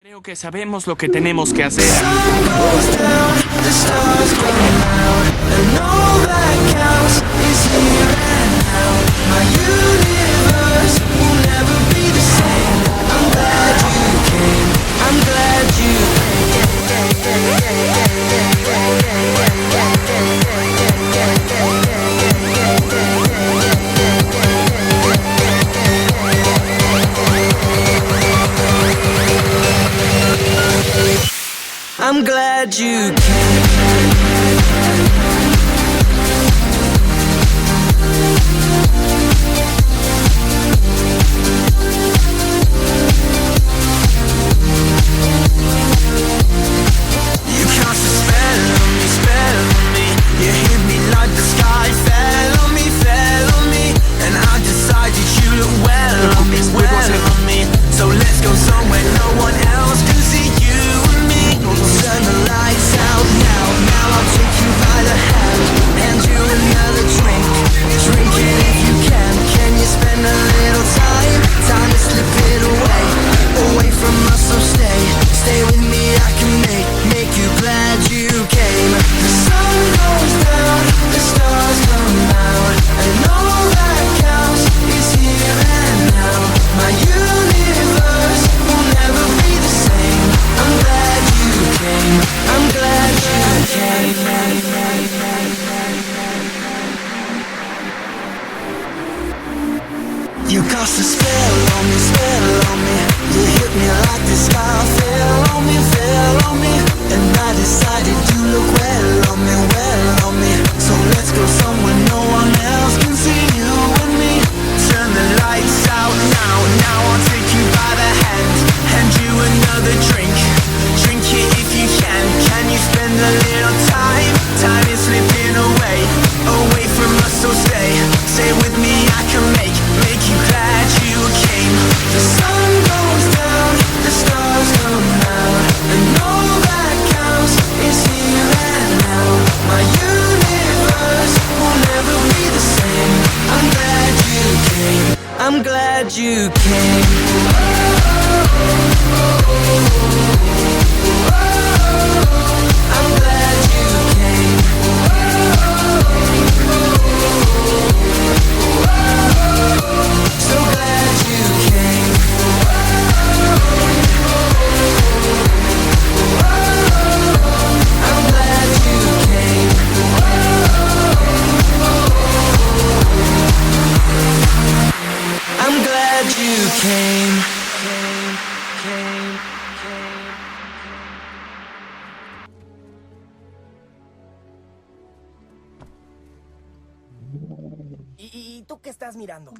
Creo que sabemos lo que tenemos que hacer. Sun goes down, the stars come out, and all that counts is here and now. My universe will never be the same. I'm glad you came. I'm glad you I'm glad you came. You cast a spell on me. You hit me like the sky fell on me, and I decided you look well on me. So let's go somewhere no one else can see you and me. Turn the lights out now. Now I'll take you by the hand, hand you another drink. Drink it if you can. Can you spend a little time? Time to slip it away, away from us. So stay with me. I can make you glad you came. The sun goes down, the stars come out, and all that counts is here and now. My universe will never be the same. I'm glad you came. I'm glad you came. You cast a spell on me. You hit me like the sky fell on me, and I decided you look well on me. So let's go somewhere no one else can see you and me. Turn the lights out now. Now I'll take you by the hand, hand you another drink. Drink it if you can. Can you spend a little time? Time is slipping away, away from us. So stay with me. I can make you glad you came. The sun goes down, the stars come out, and all that counts is here and now. My universe will never be the same. I'm glad you came. I'm glad you came. I'm glad you came. So glad you came. I'm glad you came. I'm glad you came. ¿Y tú qué estás mirando?